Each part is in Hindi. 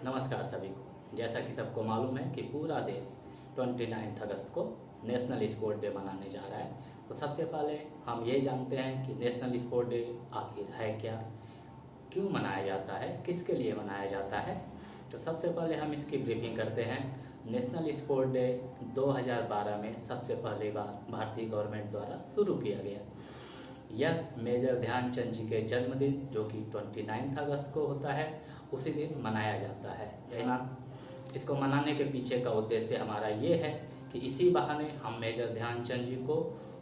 नमस्कार सभी को। जैसा कि सबको मालूम है कि पूरा देश 29 अगस्त को नेशनल स्पोर्ट डे मनाने जा रहा है। तो सबसे पहले हम ये जानते हैं कि नेशनल स्पोर्ट डे आखिर है क्या, क्यों मनाया जाता है, किसके लिए मनाया जाता है। तो सबसे पहले हम इसकी ब्रीफिंग करते हैं। नेशनल स्पोर्ट डे 2012 में सबसे पहली बार भारतीय गवर्नमेंट द्वारा शुरू किया गया। यह मेजर ध्यानचंद जी के जन्मदिन जो कि 29 अगस्त को होता है, उसी दिन मनाया जाता है। इसको मनाने के पीछे का उद्देश्य हमारा ये है कि इसी बहाने हम मेजर ध्यानचंद जी को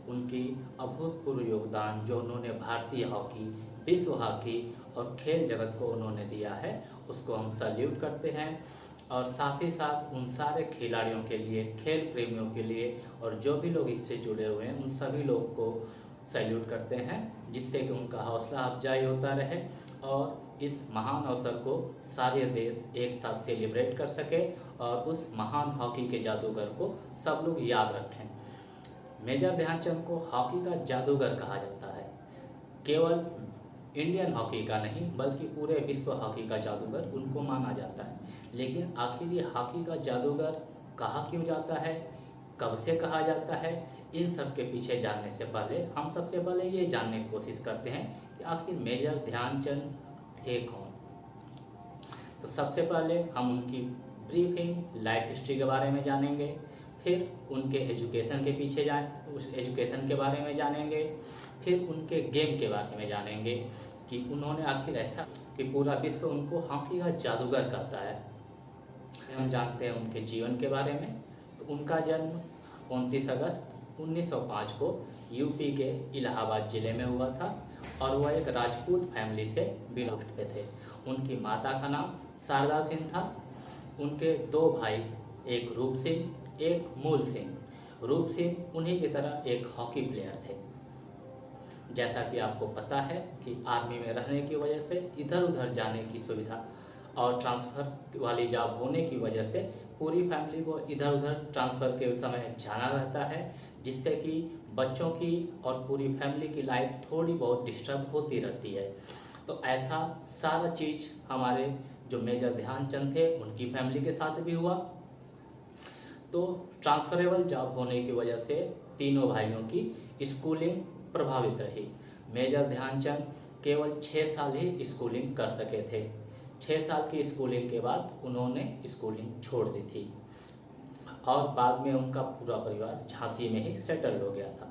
उनकी अभूतपूर्व योगदान जो उन्होंने भारतीय हॉकी, विश्व हॉकी और खेल जगत को उन्होंने दिया है, उसको हम सैल्यूट करते हैं। और साथ ही साथ उन सारे खिलाड़ियों के लिए, खेल प्रेमियों के लिए और जो भी लोग इससे जुड़े हुए हैं उन सभी लोग को सैल्यूट करते हैं, जिससे कि उनका हौसला अफजाई होता रहे और इस महान अवसर को सारे देश एक साथ सेलिब्रेट कर सके और उस महान हॉकी के जादूगर को सब लोग याद रखें। मेजर ध्यानचंद को हॉकी का जादूगर कहा जाता है। केवल इंडियन हॉकी का नहीं बल्कि पूरे विश्व हॉकी का जादूगर उनको माना जाता है। लेकिन आखिर ये हॉकी का जादूगर कहा क्यों जाता है, कब से कहा जाता है, इन सब के पीछे जानने से पहले हम सबसे पहले ये जानने की कोशिश करते हैं कि आखिर मेजर ध्यानचंद थे कौन। तो सबसे पहले हम उनकी ब्रीफिंग लाइफ हिस्ट्री के बारे में जानेंगे, फिर उनके एजुकेशन के पीछे उस एजुकेशन के बारे में जानेंगे, फिर उनके गेम के बारे में जानेंगे कि उन्होंने आखिर ऐसा कि पूरा विश्व उनको हॉकी का जादूगर कहता है। हम जानते हैं उनके जीवन के बारे में। तो उनका जन्म 29 अगस्त 1905 को यूपी के इलाहाबाद ज़िले में हुआ था और वह एक राजपूत फैमिली से बिलोंग पे थे। उनकी माता का नाम शारदा सिंह था। उनके दो भाई, एक रूप सिंह, एक मूल सिंह। रूप सिंह उन्हीं की तरह एक हॉकी प्लेयर थे। जैसा कि आपको पता है कि आर्मी में रहने की वजह से इधर उधर जाने की सुविधा और ट्रांसफ़र वाली जॉब होने की वजह से पूरी फैमिली को इधर उधर ट्रांसफ़र के समय जाना रहता है, जिससे कि बच्चों की और पूरी फैमिली की लाइफ थोड़ी बहुत डिस्टर्ब होती रहती है। तो ऐसा सारा चीज़ हमारे जो मेजर ध्यानचंद थे उनकी फैमिली के साथ भी हुआ। तो ट्रांसफरेबल जॉब होने की वजह से तीनों भाइयों की स्कूलिंग प्रभावित रही। मेजर ध्यानचंद केवल 6 साल ही स्कूलिंग कर सके थे। 6 साल की स्कूलिंग के बाद उन्होंने स्कूलिंग छोड़ दी थी और बाद में उनका पूरा परिवार झांसी में ही सेटल हो गया था।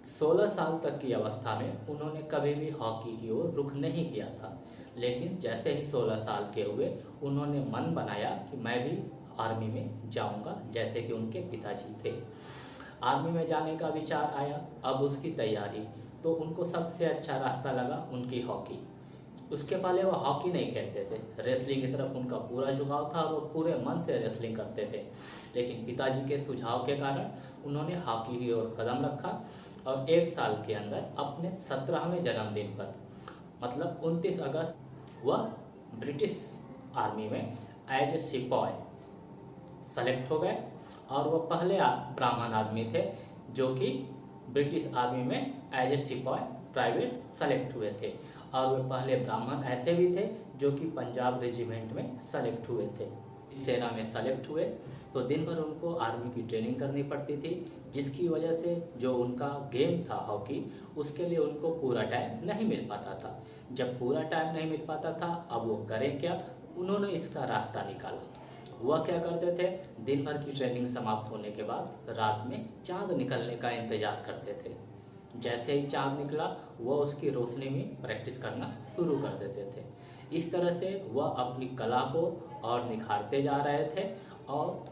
16 साल तक की अवस्था में उन्होंने कभी भी हॉकी की ओर रुख नहीं किया था। लेकिन जैसे ही 16 साल के हुए उन्होंने मन बनाया कि मैं भी आर्मी में जाऊंगा, जैसे कि उनके पिताजी थे। आर्मी में जाने का विचार आया, अब उसकी तैयारी। तो उनको सबसे अच्छा रास्ता लगा उनकी हॉकी। उसके पहले वो हॉकी नहीं खेलते थे, रेसलिंग की तरफ उनका पूरा झुकाव था, वो पूरे मन से रेसलिंग करते थे। लेकिन पिताजी के सुझाव के कारण उन्होंने हॉकी की ओर कदम रखा और 1 साल के अंदर अपने 17वें जन्मदिन पर, मतलब 29 अगस्त, वह ब्रिटिश आर्मी में एज ए सिपॉय सेलेक्ट हो गए और वह पहले ब्राह्मण आदमी थे जो कि ब्रिटिश आर्मी में as a sepoy private select हुए थे। और वे पहले ब्राह्मण ऐसे भी थे जो कि पंजाब रेजिमेंट में सेलेक्ट हुए थे। सेना में सेलेक्ट हुए तो दिन भर उनको आर्मी की ट्रेनिंग करनी पड़ती थी, जिसकी वजह से जो उनका गेम था हॉकी, उसके लिए उनको पूरा टाइम नहीं मिल पाता था। जब पूरा टाइम नहीं मिल पाता था, अब वो करें क्या? उन्होंने इसका रास्ता निकाला। वह क्या करते थे, दिन भर की ट्रेनिंग समाप्त होने के बाद रात में चाँद निकलने का इंतजार करते थे। जैसे ही चाँद निकला वह उसकी रोशनी में प्रैक्टिस करना शुरू कर देते थे। इस तरह से वह अपनी कला को और निखारते जा रहे थे और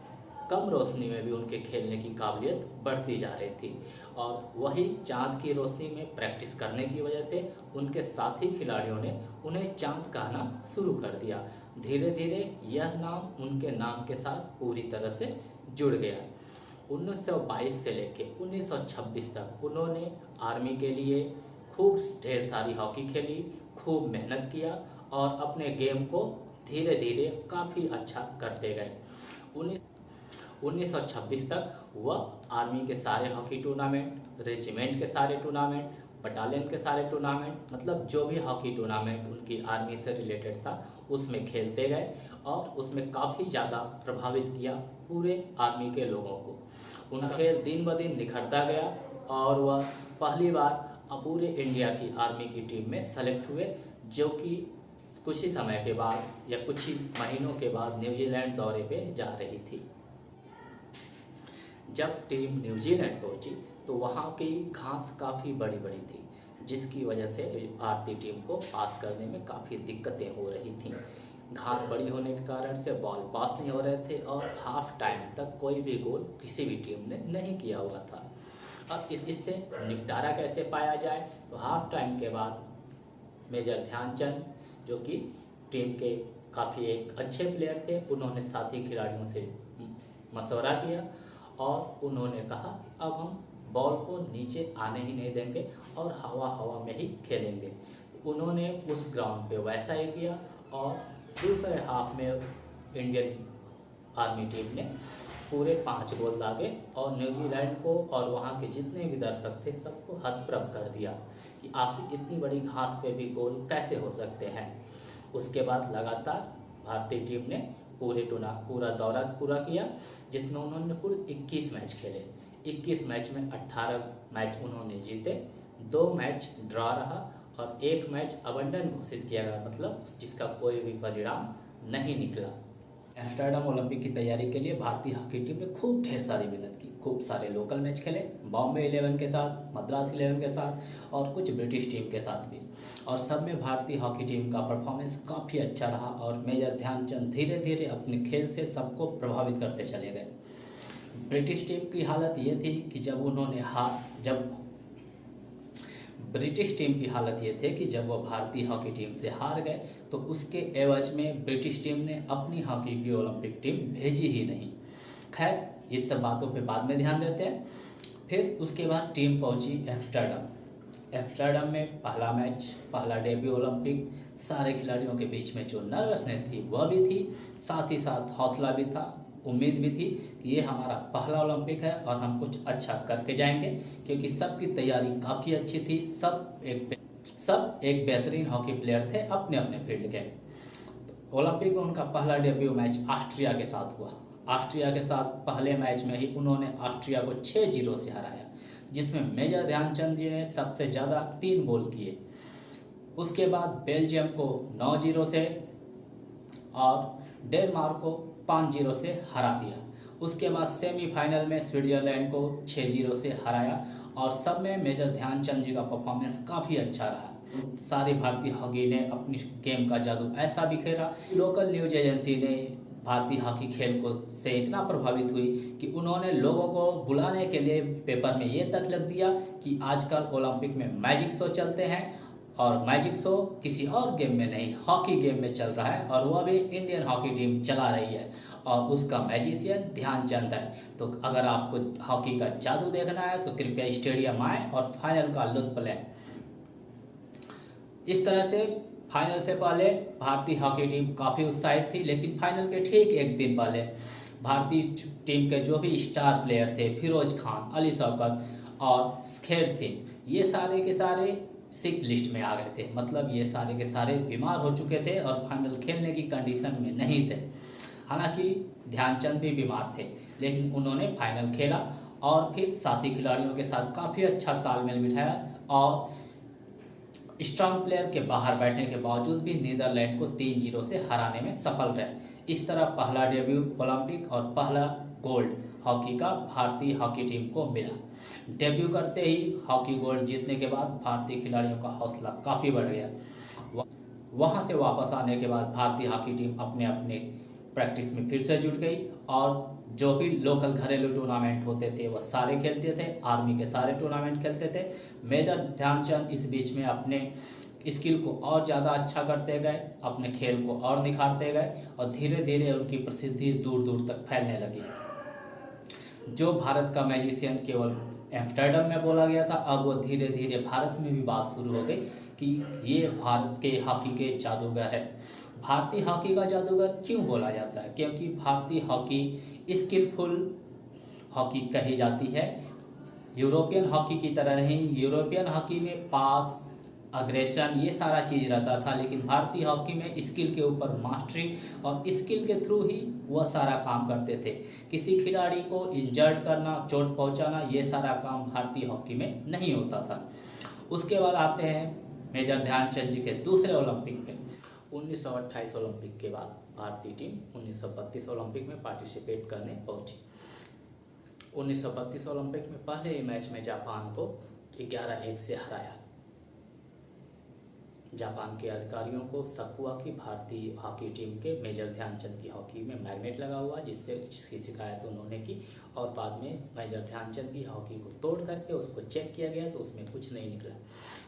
कम रोशनी में भी उनके खेलने की काबिलियत बढ़ती जा रही थी। और वही चाँद की रोशनी में प्रैक्टिस करने की वजह से उनके साथी खिलाड़ियों ने उन्हें चाँद कहना शुरू कर दिया। धीरे धीरे यह नाम उनके नाम के साथ पूरी तरह से जुड़ गया। 1922 से लेके 1926 तक उन्होंने आर्मी के लिए खूब ढेर सारी हॉकी खेली, खूब मेहनत किया और अपने गेम को धीरे धीरे काफ़ी अच्छा करते गए। 1926 तक वह आर्मी के सारे हॉकी टूर्नामेंट, रेजिमेंट के सारे टूर्नामेंट, बटालियन के सारे टूर्नामेंट, मतलब जो भी हॉकी टूर्नामेंट उनकी आर्मी से रिलेटेड था उसमें खेलते गए और उसमें काफ़ी ज़्यादा प्रभावित किया पूरे आर्मी के लोगों को। उनका खेल दिन ब दिन निखरता गया और वह पहली बार पूरे इंडिया की आर्मी की टीम में सेलेक्ट हुए, जो कि कुछ ही समय के बाद या कुछ ही महीनों के बाद न्यूजीलैंड दौरे पे जा रही थी। जब टीम न्यूजीलैंड पहुंची तो वहाँ की घास काफ़ी बड़ी बड़ी थी, जिसकी वजह से भारतीय टीम को पास करने में काफ़ी दिक्कतें हो रही थीं। घास बड़ी होने के कारण से बॉल पास नहीं हो रहे थे और हाफ टाइम तक कोई भी गोल किसी भी टीम ने नहीं किया हुआ था। अब इससे निपटारा कैसे पाया जाए, तो हाफ टाइम के बाद मेजर ध्यानचंद, जो कि टीम के काफ़ी एक अच्छे प्लेयर थे, उन्होंने साथी खिलाड़ियों से मशवरा किया और उन्होंने कहा अब हम बॉल को नीचे आने ही नहीं देंगे और हवा में ही खेलेंगे। तो उन्होंने उस ग्राउंड पे वैसा ही किया और दूसरे हाफ में इंडियन आर्मी टीम ने पूरे 5 गोल दागे और न्यूजीलैंड को और वहाँ के जितने भी दर्शक थे सबको हतप्रभ कर दिया कि आखिर इतनी बड़ी घास पे भी गोल कैसे हो सकते हैं। उसके बाद लगातार भारतीय टीम ने पूरा दौरा पूरा किया, जिसमें उन्होंने कुल 21 मैच खेले। 21 मैच में 18 मैच उन्होंने जीते, 2 मैच ड्रॉ रहा और 1 मैच अबंडन घोषित किया गया, मतलब जिसका कोई भी परिणाम नहीं निकला। एम्स्टर्डम ओलंपिक की तैयारी के लिए भारतीय हॉकी टीम ने खूब ढेर सारी मेहनत की, खूब सारे लोकल मैच खेले, बॉम्बे 11 के साथ, मद्रास 11 के साथ और कुछ ब्रिटिश टीम के साथ भी, और सब में भारतीय हॉकी टीम का परफॉर्मेंस काफ़ी अच्छा रहा और मेजर ध्यानचंद धीरे धीरे अपने खेल से सबको प्रभावित करते चले गए। ब्रिटिश टीम की हालत ये थी कि ब्रिटिश टीम की हालत ये थी कि जब वो भारतीय हॉकी टीम से हार गए तो उसके एवज में ब्रिटिश टीम ने अपनी हॉकी की ओलंपिक टीम भेजी ही नहीं। खैर, इस सब बातों पे बाद में ध्यान देते हैं। फिर उसके बाद टीम पहुंची एम्स्टर्डम में पहला डेब्यू ओलंपिक। सारे खिलाड़ियों के बीच में जो नर्वसनेस थी वह भी थी, साथ ही साथ हौसला भी था, उम्मीद भी थी कि ये हमारा पहला ओलंपिक है और हम कुछ अच्छा करके जाएंगे, क्योंकि सबकी तैयारी काफ़ी अच्छी थी। सब एक बेहतरीन हॉकी प्लेयर थे अपने अपने फील्ड के। ओलंपिक में उनका पहला डेब्यू मैच ऑस्ट्रिया के साथ हुआ। ऑस्ट्रिया के साथ पहले मैच में ही उन्होंने ऑस्ट्रिया को 6-0 से हराया, जिसमें मेजर ध्यानचंद जी ने सबसे ज़्यादा 3 गोल किए। उसके बाद बेल्जियम को 9-0 से और डेनमार्क को 5-0 से हरा दिया। उसके बाद सेमीफाइनल में स्विट्जरलैंड को 6-0 से हराया और सब में मेजर ध्यानचंद जी का परफॉर्मेंस काफ़ी अच्छा रहा। सारी भारतीय हॉकी ने अपनी गेम का जादू ऐसा बिखेरा, लोकल न्यूज एजेंसी ने भारतीय हॉकी खेल को से इतना प्रभावित हुई कि उन्होंने लोगों को बुलाने के लिए पेपर में ये तक लिख दिया कि आजकल ओलंपिक में मैजिक शो चलते हैं और मैजिक शो किसी और गेम में नहीं, हॉकी गेम में चल रहा है और वह भी इंडियन हॉकी टीम चला रही है और उसका मैजिशियन ध्यानचंद है। तो अगर आपको हॉकी का जादू देखना है तो कृपया स्टेडियम आएँ और फाइनल का लुत्फ लें। इस तरह से फाइनल से पहले भारतीय हॉकी टीम काफ़ी उत्साहित थी, लेकिन फाइनल के ठीक एक दिन पहले भारतीय टीम के जो भी स्टार प्लेयर थे, फिरोज खान, अली शौकत और खेर सिंह, ये सारे के सारे सिक लिस्ट में आ गए थे। मतलब ये सारे के सारे बीमार हो चुके थे और फाइनल खेलने की कंडीशन में नहीं थे। हालांकि ध्यानचंद भी बीमार थे, लेकिन उन्होंने फाइनल खेला और फिर साथी खिलाड़ियों के साथ काफ़ी अच्छा तालमेल बिठाया और स्ट्रॉन्ग प्लेयर के बाहर बैठने के बावजूद भी नीदरलैंड को 3-0 से हराने में सफल रहे। इस तरह पहला डेब्यू ओलंपिक और पहला गोल्ड हॉकी का भारतीय हॉकी टीम को मिला। डेब्यू करते ही हॉकी गोल्ड जीतने के बाद भारतीय खिलाड़ियों का हौसला काफ़ी बढ़ गया। वहां से वापस आने के बाद भारतीय हॉकी टीम अपने अपने प्रैक्टिस में फिर से जुट गई और जो भी लोकल घरेलू टूर्नामेंट होते थे वह सारे खेलते थे, आर्मी के सारे टूर्नामेंट खेलते थे। मेजर ध्यानचंद इस बीच में अपने स्किल को और ज़्यादा अच्छा करते गए, अपने खेल को और निखारते गए और धीरे धीरे उनकी प्रसिद्धि दूर दूर तक फैलने लगी। जो भारत का मैजिशियन केवल एम्स्टर्डम में बोला गया था, अब वो धीरे धीरे भारत में भी बात शुरू हो गई कि ये भारत के हॉकी के जादूगर है। भारतीय हॉकी का जादूगर क्यों बोला जाता है? क्योंकि भारतीय हॉकी स्किलफुल हॉकी कही जाती है। यूरोपियन हॉकी की तरह नहीं, यूरोपियन हॉकी में पास, अग्रेशन, ये सारा चीज़ रहता था, लेकिन भारतीय हॉकी में स्किल के ऊपर मास्टरी और स्किल के थ्रू ही वह सारा काम करते थे। किसी खिलाड़ी को इंजर्ड करना, चोट पहुंचाना, ये सारा काम भारतीय हॉकी में नहीं होता था। उसके बाद आते हैं मेजर ध्यानचंद जी के दूसरे ओलंपिक में। 1928 ओलंपिक के बाद भारतीय टीम 1932 ओलंपिक में पार्टिसिपेट करने पहुंची। 1932 ओलंपिक में पहले ही मैच में जापान को 11-1 से हराया। जापान के अधिकारियों को शक हुआ कि भारतीय हॉकी टीम के मेजर ध्यानचंद की हॉकी में मैग्नेट लगा हुआ, जिसकी शिकायत उन्होंने की और बाद में मेजर ध्यानचंद की हॉकी को तोड़ करके उसको चेक किया गया तो उसमें कुछ नहीं निकला।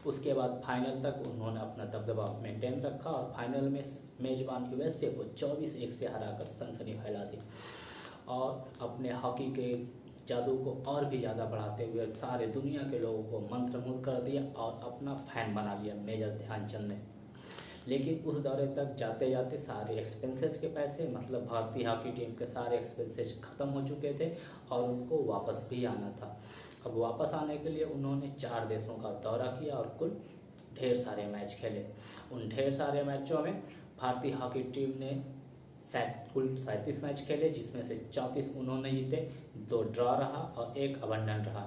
उसके बाद फाइनल तक उन्होंने अपना दबदबा मेंटेन रखा और फाइनल में मेजबान यूएसए को 24-1 से हराकर सनसनी फैला दी और अपने हॉकी के जादू को और भी ज़्यादा बढ़ाते हुए सारे दुनिया के लोगों को मंत्रमुग्ध कर दिया और अपना फैन बना लिया मेजर ध्यानचंद ने। लेकिन उस दौरे तक जाते जाते सारे एक्सपेंसेस के पैसे, मतलब भारतीय हॉकी टीम के सारे एक्सपेंसेस ख़त्म हो चुके थे और उनको वापस भी आना था। अब वापस आने के लिए उन्होंने 4 देशों का दौरा किया और कुल ढेर सारे मैच खेले। उन ढेर सारे मैचों में भारतीय हॉकी टीम ने कुल 37 मैच खेले, जिसमें से 34 उन्होंने जीते, 2 ड्रॉ रहा और 1 अबंडन रहा।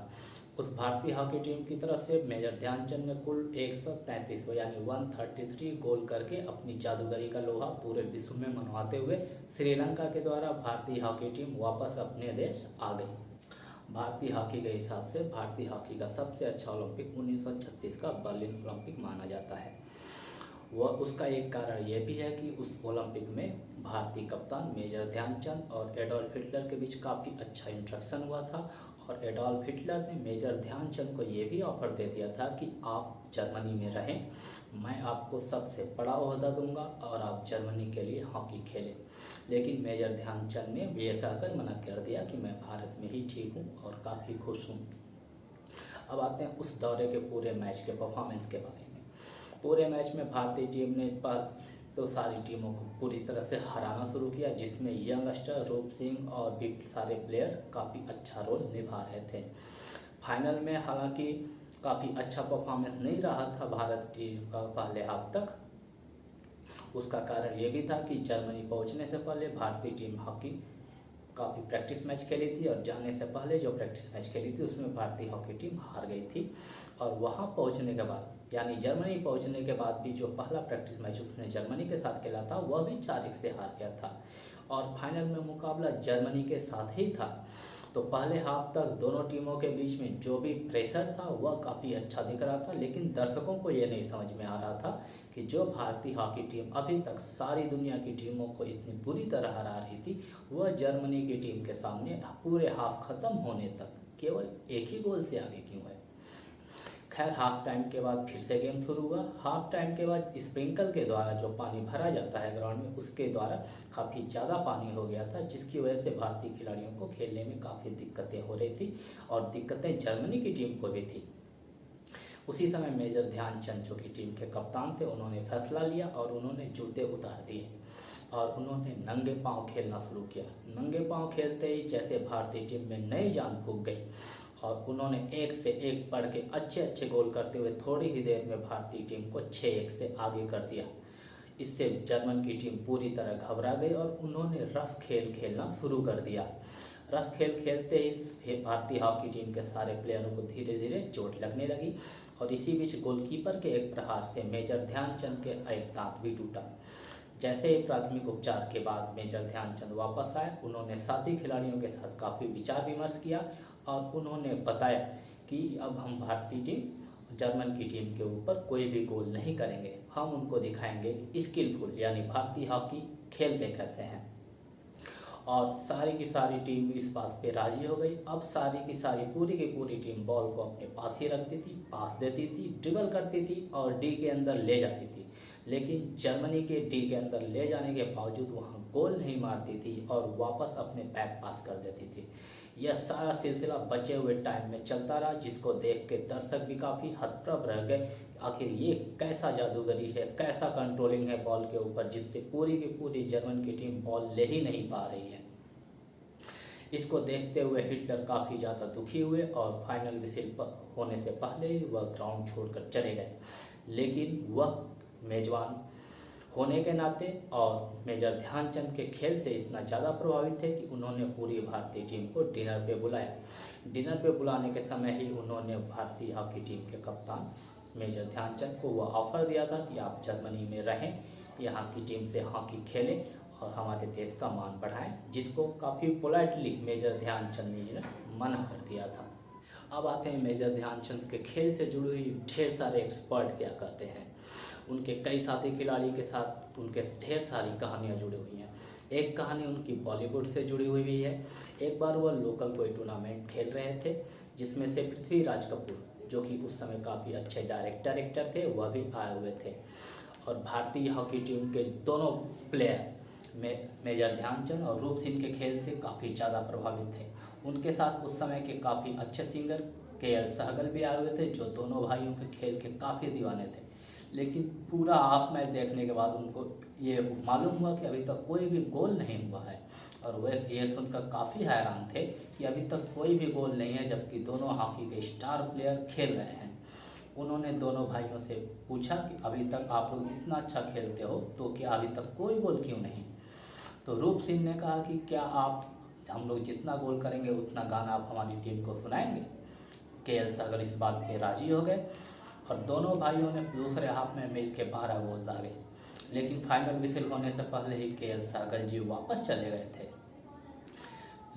उस भारतीय हॉकी टीम की तरफ से मेजर ध्यानचंद ने कुल 133 यानी 133 गोल करके अपनी जादूगरी का लोहा पूरे विश्व में मनवाते हुए श्रीलंका के द्वारा भारतीय हॉकी टीम वापस अपने देश आ गई। भारतीय हॉकी के हिसाब से भारतीय हॉकी का सबसे अच्छा ओलंपिक 1936 का बर्लिन ओलंपिक माना जाता है। वह उसका एक कारण यह भी है कि उस ओलंपिक में भारतीय कप्तान मेजर ध्यानचंद और एडोल्फ हिटलर के बीच काफ़ी अच्छा इंटरेक्शन हुआ था और एडोल्फ हिटलर ने मेजर ध्यानचंद को ये भी ऑफर दे दिया था कि आप जर्मनी में रहें, मैं आपको सबसे बड़ा ओहदा दूंगा और आप जर्मनी के लिए हॉकी खेलें। लेकिन मेजर ध्यानचंद ने ये कहकर मना कर दिया कि मैं भारत में ही ठीक हूँ और काफ़ी खुश हूँ। अब आते हैं उस दौरे के पूरे मैच के परफॉर्मेंस के बारे में। पूरे मैच में भारतीय टीम ने तो सारी टीमों को पूरी तरह से हराना शुरू किया, जिसमें यंगस्टर रूप सिंह और भी सारे प्लेयर काफ़ी अच्छा रोल निभा रहे थे। फाइनल में हालांकि काफ़ी अच्छा परफॉर्मेंस नहीं रहा था भारत टीम का पहले हाफ तक। उसका कारण ये भी था कि जर्मनी पहुंचने से पहले भारतीय टीम हॉकी काफ़ी प्रैक्टिस मैच खेली थी और जाने से पहले जो प्रैक्टिस मैच खेली थी उसमें भारतीय हॉकी टीम हार गई थी। और वहाँ पहुँचने के बाद यानी जर्मनी पहुँचने के बाद भी जो पहला प्रैक्टिस मैच उसने जर्मनी के साथ खेला था वह भी 4-1 से हार गया था और फाइनल में मुकाबला जर्मनी के साथ ही था। तो पहले हाफ तक दोनों टीमों के बीच में जो भी प्रेशर था वह काफ़ी अच्छा दिख रहा था, लेकिन दर्शकों को ये नहीं समझ में आ रहा था कि जो भारतीय हॉकी टीम अभी तक सारी दुनिया की टीमों को इतनी बुरी तरह हरा रही थी, वह जर्मनी की टीम के सामने पूरे हाफ खत्म होने तक केवल एक ही गोल से आगे क्यों है। खैर हाफ टाइम के बाद फिर से गेम शुरू हुआ। हाफ टाइम के बाद स्प्रिंकल के द्वारा जो पानी भरा जाता है ग्राउंड में, उसके द्वारा काफ़ी ज़्यादा पानी हो गया था, जिसकी वजह से भारतीय खिलाड़ियों को खेलने में काफ़ी दिक्कतें हो रही थी और दिक्कतें जर्मनी की टीम को भी थी। उसी समय मेजर ध्यानचंद जो की टीम के कप्तान थे, उन्होंने फैसला लिया और उन्होंने जूते उतार दिए और उन्होंने नंगे पाँव खेलना शुरू किया। नंगे पाँव खेलते ही जैसे भारतीय टीम में नई जान फूंक गई और उन्होंने एक से एक बढ़ के अच्छे गोल करते हुए थोड़ी ही देर में भारतीय टीम को 6-1 से आगे कर दिया। इससे जर्मन की टीम पूरी तरह घबरा गई और उन्होंने रफ खेल खेलना शुरू कर दिया। रफ खेल खेलते ही भारतीय हॉकी टीम के सारे प्लेयरों को धीरे धीरे चोट लगने लगी और इसी बीच गोलकीपर के एक प्रहार से मेजर ध्यानचंद के एक दांत भी टूटा। जैसे ही प्राथमिक उपचार के बाद मेजर ध्यानचंद वापस आए, उन्होंने साथी खिलाड़ियों के साथ काफ़ी विचार विमर्श किया और उन्होंने बताया कि अब हम भारतीय टीम जर्मन की टीम के ऊपर कोई भी गोल नहीं करेंगे, हम उनको दिखाएंगे स्किलफुल यानी भारतीय हॉकी खेलते कैसे हैं। और सारी की सारी टीम इस बात पे राजी हो गई। अब सारी की सारी पूरी की पूरी टीम बॉल को अपने पास ही रखती थी, पास देती थी, ड्रिबल करती थी और डी के अंदर ले जाती थी। लेकिन जर्मनी के डी के अंदर ले जाने के बावजूद वहाँ गोल नहीं मारती थी और वापस अपने बैक पास कर देती थी। यह सारा सिलसिला बचे हुए टाइम में चलता रहा, जिसको देख के दर्शक भी काफ़ी हतप्रभ रह गए। आखिर ये कैसा जादूगरी है, कैसा कंट्रोलिंग है बॉल के ऊपर, जिससे पूरी की पूरी जर्मन की टीम बॉल ले ही नहीं पा रही है। इसको देखते हुए हिटलर काफ़ी ज़्यादा दुखी हुए और फाइनल विसिल होने से पहले ही वह ग्राउंड छोड़कर चले गए। लेकिन वह मेजबान होने के नाते और मेजर ध्यानचंद के खेल से इतना ज़्यादा प्रभावित थे कि उन्होंने पूरी भारतीय टीम को डिनर पे बुलाया। डिनर पे बुलाने के समय ही उन्होंने भारतीय हॉकी टीम के कप्तान मेजर ध्यानचंद को वह ऑफर दिया था कि आप जर्मनी में रहें, यहाँ की टीम से हॉकी खेलें और हमारे देश का मान बढ़ाएं, जिसको काफ़ी पोलाइटली मेजर ध्यानचंद ने मना कर दिया था। अब आते हैं मेजर ध्यानचंद के खेल से जुड़ी हुई ढेर सारे एक्सपर्ट क्या कहते हैं। उनके कई साथी खिलाड़ी के साथ उनके ढेर सारी कहानियाँ जुड़ी हुई हैं। एक कहानी उनकी बॉलीवुड से जुड़ी हुई भी है। एक बार वह लोकल कोई टूर्नामेंट खेल रहे थे, जिसमें से पृथ्वीराज कपूर, जो कि उस समय काफ़ी अच्छे डायरेक्टर थे, वह भी आए हुए थे। और भारतीय हॉकी टीम के दोनों प्लेयर मेजर ध्यानचंद और रूप सिंह के खेल से काफ़ी ज़्यादा प्रभावित थे। उनके साथ उस समय के काफ़ी अच्छे सिंगर के.एल. सहगल भी आए हुए थे, जो दोनों भाइयों के खेल के काफ़ी दीवाने थे। लेकिन पूरा हाफ मैच देखने के बाद उनको ये मालूम हुआ कि अभी तक कोई भी गोल नहीं हुआ है, और वे ये सुनकर काफ़ी हैरान थे कि अभी तक कोई भी गोल नहीं है, जबकि दोनों हॉकी के स्टार प्लेयर खेल रहे हैं। उन्होंने दोनों भाइयों से पूछा कि अभी तक आप लोग इतना अच्छा खेलते हो, तो क्या अभी तक कोई गोल क्यों नहीं? तो रूप सिंह ने कहा कि क्या हम लोग जितना गोल करेंगे उतना गाना आप हमारी टीम को सुनाएंगे? के.एल. सहगल इस बात पे राजी हो गए और दोनों भाइयों ने दूसरे हाफ में मिल के 12 गोल दागे। लेकिन फाइनल विसिल होने से पहले ही के.एल. सहगल जी वापस चले गए थे।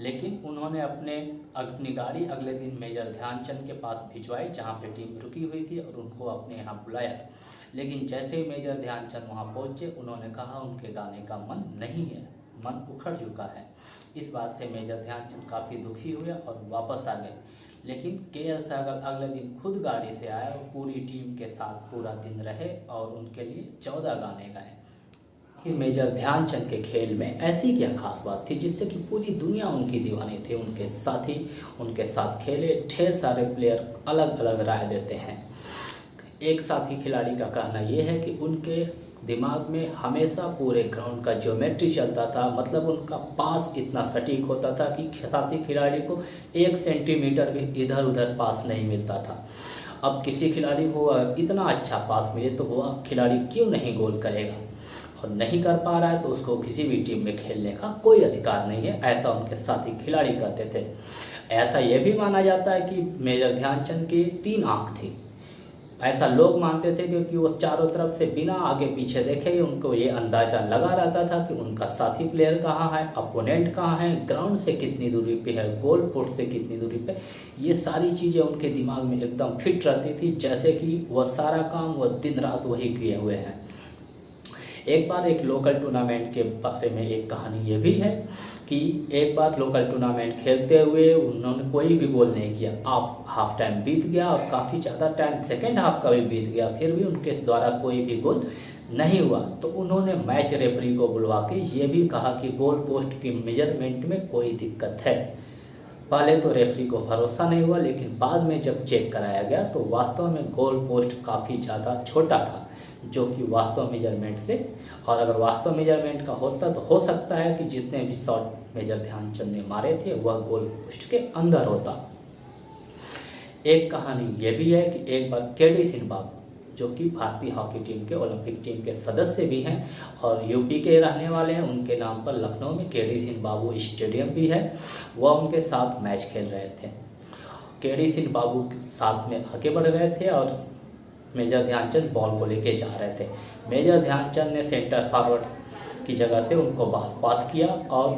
लेकिन उन्होंने अपनी गाड़ी अगले दिन मेजर ध्यानचंद के पास भिजवाई, जहाँ पे टीम रुकी हुई थी, और उनको अपने यहाँ बुलाया। लेकिन जैसे ही मेजर ध्यानचंद वहाँ पहुँचे, उन्होंने कहा उनके गाने का मन नहीं है, मन उखड़ चुका है। इस बात से मेजर ध्यानचंद काफ़ी दुखी हुए और वापस आ गए। लेकिन के.एल. सहगल अगले दिन खुद गाड़ी से आए और पूरी टीम के साथ पूरा दिन रहे और उनके लिए 14 गाने गाए। कि मेजर ध्यानचंद के खेल में ऐसी क्या खास बात थी जिससे कि पूरी दुनिया उनकी दीवानी थी। उनके साथी उनके साथ खेले, ढेर सारे प्लेयर अलग अलग राय देते हैं। एक साथी खिलाड़ी का कहना यह है कि उनके दिमाग में हमेशा पूरे ग्राउंड का ज्योमेट्री चलता था, मतलब उनका पास इतना सटीक होता था कि साथी खिलाड़ी को 1 सेंटीमीटर भी इधर उधर पास नहीं मिलता था। अब किसी खिलाड़ी को इतना अच्छा पास मिले तो वह खिलाड़ी क्यों नहीं गोल करेगा, और नहीं कर पा रहा है तो उसको किसी भी टीम में खेलने का कोई अधिकार नहीं है, ऐसा उनके साथी खिलाड़ी कहते थे। ऐसा यह भी माना जाता है कि मेजर ध्यानचंद की 3 आँख थी। ऐसा लोग मानते थे क्योंकि वो चारों तरफ से बिना आगे पीछे देखे ही उनको ये अंदाज़ा लगा रहता था कि उनका साथी प्लेयर कहाँ है, अपोनेंट कहाँ है, ग्राउंड से कितनी दूरी पे है, गोल पोस्ट से कितनी दूरी पे। ये सारी चीज़ें उनके दिमाग में एकदम फिट रहती थी, जैसे कि वह सारा काम वह दिन रात वही किए हुए हैं। एक बार एक लोकल टूर्नामेंट के बारे में एक कहानी ये भी है कि एक बार लोकल टूर्नामेंट खेलते हुए उन्होंने कोई भी गोल नहीं किया। आप हाफ टाइम बीत गया और काफ़ी ज़्यादा टाइम सेकेंड हाफ का भी बीत गया, फिर भी उनके द्वारा कोई भी गोल नहीं हुआ। तो उन्होंने मैच रेफरी को बुलवा के ये भी कहा कि गोल पोस्ट की मेजरमेंट में कोई दिक्कत है। पहले तो रेफरी को भरोसा नहीं हुआ, लेकिन बाद में जब चेक कराया गया तो वास्तव में गोल पोस्ट काफ़ी ज़्यादा छोटा था, जो कि वास्तव मेजरमेंट से, और अगर वास्तव मेजरमेंट का होता तो हो सकता है कि जितने भी शॉट मेजर ध्यानचंद ने मारे थे वह गोल पोस्ट के अंदर होता। एक कहानी यह भी है कि एक बार के.डी. सिंह बाबू, जो कि भारतीय हॉकी टीम के ओलंपिक टीम के सदस्य भी हैं और यूपी के रहने वाले हैं, उनके नाम पर लखनऊ में के.डी. सिंह बाबू स्टेडियम भी है, वह उनके साथ मैच खेल रहे थे। के.डी. सिंह बाबू साथ में आगे बढ़ गए थे और मेजर ध्यानचंद बॉल को लेके जा रहे थे। मेजर ध्यानचंद ने सेंटर फॉरवर्ड की जगह से उनको बॉल पास किया और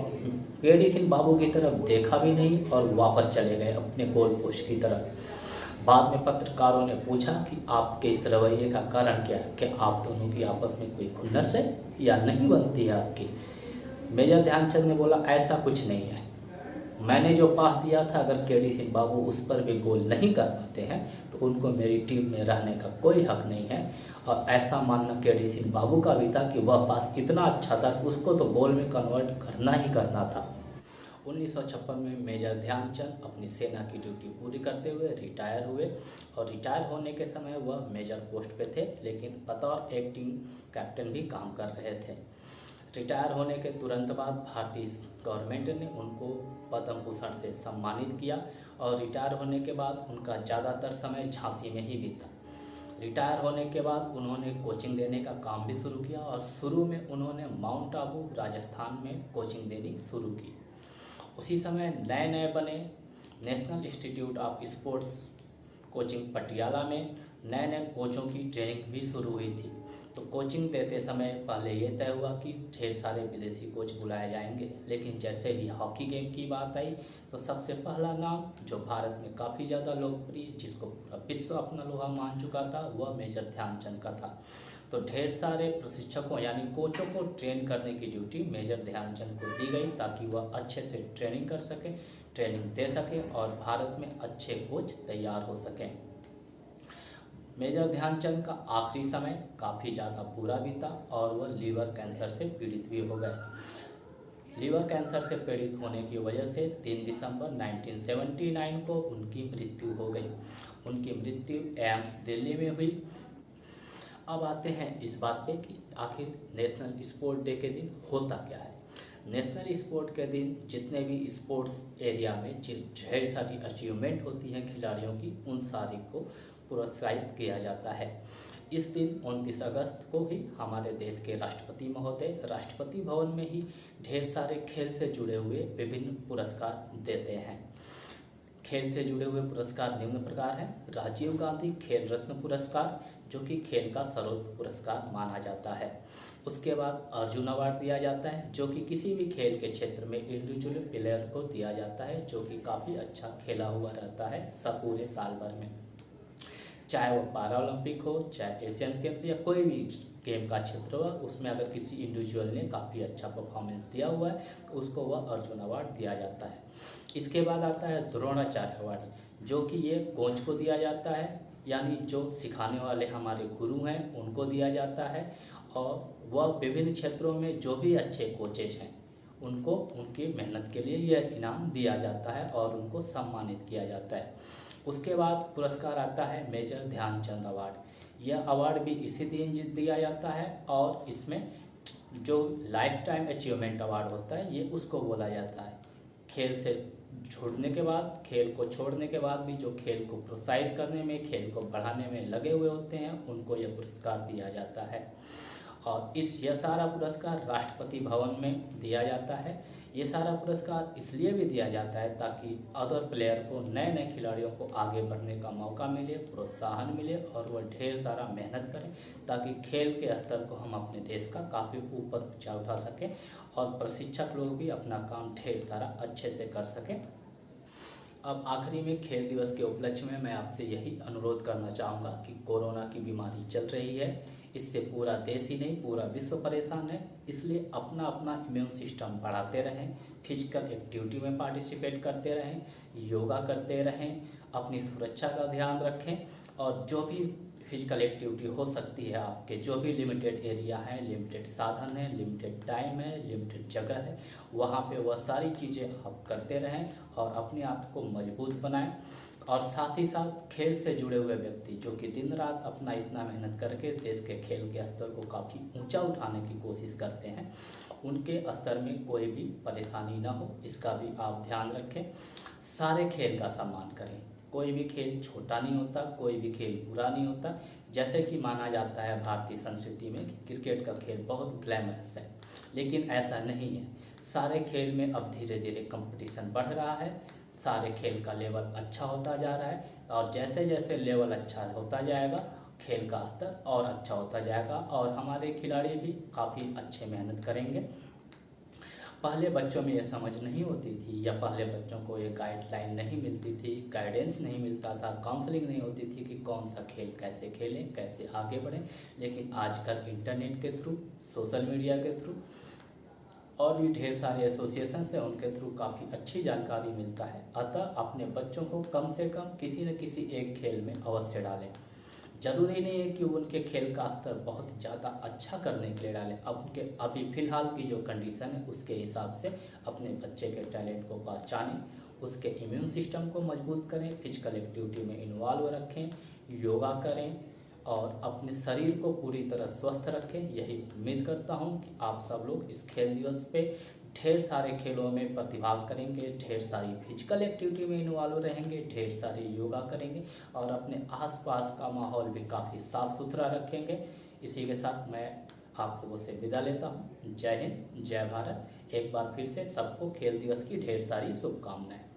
के.डी. सिंह बाबू की तरफ देखा भी नहीं और वापस चले गए अपने गोल पोस्ट की तरफ। बाद में पत्रकारों ने पूछा कि आपके इस रवैये का कारण क्या है, कि आप दोनों की आपस में कोई खुन्नस है या नहीं बनती है आपकी? मेजर ध्यानचंद ने बोला ऐसा कुछ नहीं है, मैंने जो पास दिया था अगर के.डी. सिंह बाबू उस पर भी गोल नहीं कर पाते हैं तो उनको मेरी टीम में रहने का कोई हक नहीं है। और ऐसा मानना के.डी. सिंह बाबू का भी था कि वह पास इतना अच्छा था कि उसको तो गोल में कन्वर्ट करना ही करना था। 1956 में मेजर ध्यानचंद अपनी सेना की ड्यूटी पूरी करते हुए रिटायर हुए और रिटायर होने के समय वह मेजर पोस्ट पे थे, लेकिन बतौर एक्टिंग कैप्टन भी काम कर रहे थे। रिटायर होने के तुरंत बाद भारतीय गवर्नमेंट ने उनको पद्म भूषण से सम्मानित किया और रिटायर होने के बाद उनका ज़्यादातर समय झांसी में ही बीता। रिटायर होने के बाद उन्होंने कोचिंग देने का काम भी शुरू किया और शुरू में उन्होंने माउंट आबू राजस्थान में कोचिंग देनी शुरू की। उसी समय नए नए बने national institute of sports coaching Patiala में नए नए कोचों की ट्रेनिंग भी शुरू हुई थी। तो कोचिंग देते समय पहले ये तय हुआ कि ढेर सारे विदेशी कोच बुलाए जाएंगे, लेकिन जैसे ही हॉकी गेम की बात आई तो सबसे पहला नाम जो भारत में काफ़ी ज़्यादा लोकप्रिय, जिसको पूरा विश्व अपना लोहा मान चुका था, वह मेजर ध्यानचंद का था। तो ढेर सारे प्रशिक्षकों यानी कोचों को ट्रेन करने की ड्यूटी मेजर ध्यानचंद को दी गई ताकि वह अच्छे से ट्रेनिंग कर सके, ट्रेनिंग दे सके और भारत में अच्छे कोच तैयार हो सकें। मेजर ध्यानचंद का आखिरी समय काफ़ी ज़्यादा बुरा बीता और वह लीवर कैंसर से पीड़ित भी हो गए। लीवर कैंसर से पीड़ित होने की वजह से 3 दिसंबर 1979 को उनकी मृत्यु हो गई। उनकी मृत्यु एम्स दिल्ली में हुई। अब आते हैं इस बात पे कि आखिर नेशनल स्पोर्ट डे के दिन होता क्या है। नेशनल स्पोर्ट के दिन जितने भी स्पोर्ट्स एरिया में ढेर सारी अचीवमेंट होती हैं खिलाड़ियों की, उन सारी को पुरस्कृत किया जाता है। इस दिन 29 अगस्त को ही हमारे देश के राष्ट्रपति महोदय राष्ट्रपति भवन में ही ढेर सारे खेल से जुड़े हुए विभिन्न पुरस्कार देते हैं। खेल से जुड़े हुए पुरस्कार निम्न प्रकार हैं। राजीव गांधी खेल रत्न पुरस्कार, जो कि खेल का सर्वोच्च पुरस्कार माना जाता है। उसके बाद अर्जुन अवार्ड दिया जाता है, जो कि किसी भी खेल के क्षेत्र में इंडिविजुअल प्लेयर को दिया जाता है, जो कि काफ़ी अच्छा खेला हुआ रहता है सब पूरे साल भर में। चाहे वो पैरा ओलंपिक हो, चाहे एशियन गेम्स या कोई भी गेम का क्षेत्र हो, उसमें अगर किसी इंडिविजुअल ने काफ़ी अच्छा परफॉर्मेंस दिया हुआ है तो उसको वह अर्जुन अवार्ड दिया जाता है। इसके बाद आता है द्रोणाचार्य अवार्ड, जो कि ये कोच को दिया जाता है, यानी जो सिखाने वाले हमारे गुरु हैं उनको दिया जाता है। और वह विभिन्न क्षेत्रों में जो भी अच्छे कोचेज हैं उनको उनकी मेहनत के लिए यह इनाम दिया जाता है और उनको सम्मानित किया जाता है। उसके बाद पुरस्कार आता है मेजर ध्यानचंद अवार्ड। यह अवार्ड भी इसी दिन दिया जाता है और इसमें जो लाइफ टाइम अचीवमेंट अवार्ड होता है ये उसको बोला जाता है। खेल से छोड़ने के बाद, खेल को छोड़ने के बाद भी जो खेल को प्रोत्साहित करने में, खेल को बढ़ाने में लगे हुए होते हैं उनको यह पुरस्कार दिया जाता है। और यह सारा पुरस्कार राष्ट्रपति भवन में दिया जाता है। ये सारा पुरस्कार इसलिए भी दिया जाता है ताकि अदर प्लेयर को, नए नए खिलाड़ियों को आगे बढ़ने का मौका मिले, प्रोत्साहन मिले और वह ढेर सारा मेहनत करें ताकि खेल के स्तर को हम अपने देश का काफ़ी ऊपर ऊंचा उठा सकें और प्रशिक्षक लोग भी अपना काम ढेर सारा अच्छे से कर सकें। अब आखिरी में खेल दिवस के उपलक्ष्य में मैं आपसे यही अनुरोध करना चाहूँगा कि कोरोना की बीमारी चल रही है, इससे पूरा देश ही नहीं पूरा विश्व परेशान है। इसलिए अपना अपना इम्यून सिस्टम बढ़ाते रहें, फिजिकल एक्टिविटी में पार्टिसिपेट करते रहें, योगा करते रहें, अपनी सुरक्षा का ध्यान रखें और जो भी फिजिकल एक्टिविटी हो सकती है, आपके जो भी लिमिटेड एरिया है, लिमिटेड साधन है, लिमिटेड टाइम है, लिमिटेड जगह है, वहाँ पे वह सारी चीज़ें आप करते रहें और अपने आप को मजबूत बनाएं। और साथ ही साथ खेल से जुड़े हुए व्यक्ति जो कि दिन रात अपना इतना मेहनत करके देश के खेल के स्तर को काफ़ी ऊंचा उठाने की कोशिश करते हैं, उनके स्तर में कोई भी परेशानी ना हो, इसका भी आप ध्यान रखें। सारे खेल का सम्मान करें, कोई भी खेल छोटा नहीं होता, कोई भी खेल बुरा नहीं होता। जैसे कि माना जाता है भारतीय संस्कृति में कि क्रिकेट का खेल बहुत ग्लैमरस है, लेकिन ऐसा नहीं है। सारे खेल में अब धीरे धीरे कंपटीशन बढ़ रहा है, सारे खेल का लेवल अच्छा होता जा रहा है और जैसे जैसे लेवल अच्छा होता जाएगा खेल का स्तर और अच्छा होता जाएगा और हमारे खिलाड़ी भी काफ़ी अच्छे मेहनत करेंगे। पहले बच्चों में ये समझ नहीं होती थी या पहले बच्चों को ये गाइडलाइन नहीं मिलती थी, गाइडेंस नहीं मिलता था, काउंसलिंग नहीं होती थी कि कौन सा खेल कैसे खेलें, कैसे आगे बढ़ें। लेकिन आजकल इंटरनेट के थ्रू, सोशल मीडिया के थ्रू और भी ढेर सारे एसोसिएशन है उनके थ्रू काफ़ी अच्छी जानकारी मिलता है। अतः अपने बच्चों को कम से कम किसी न किसी एक खेल में अवश्य डालें। जरूरी नहीं है कि उनके खेल का स्तर बहुत ज़्यादा अच्छा करने के लिए डालें, अब उनके अभी फ़िलहाल की जो कंडीशन है उसके हिसाब से अपने बच्चे के टैलेंट को पहचानें, उसके इम्यून सिस्टम को मजबूत करें, फिजिकल एक्टिविटी में इन्वॉल्व रखें, योगा करें और अपने शरीर को पूरी तरह स्वस्थ रखें। यही उम्मीद करता हूँ कि आप सब लोग इस खेल दिवस पे ढेर सारे खेलों में प्रतिभाग करेंगे, ढेर सारी फिजिकल एक्टिविटी में इन्वॉल्व रहेंगे, ढेर सारी योगा करेंगे और अपने आसपास का माहौल भी काफ़ी साफ सुथरा रखेंगे। इसी के साथ मैं आप लोगों से विदा लेता हूँ। जय हिंद, जय भारत। एक बार फिर से सबको खेल दिवस की ढेर सारी शुभकामनाएं।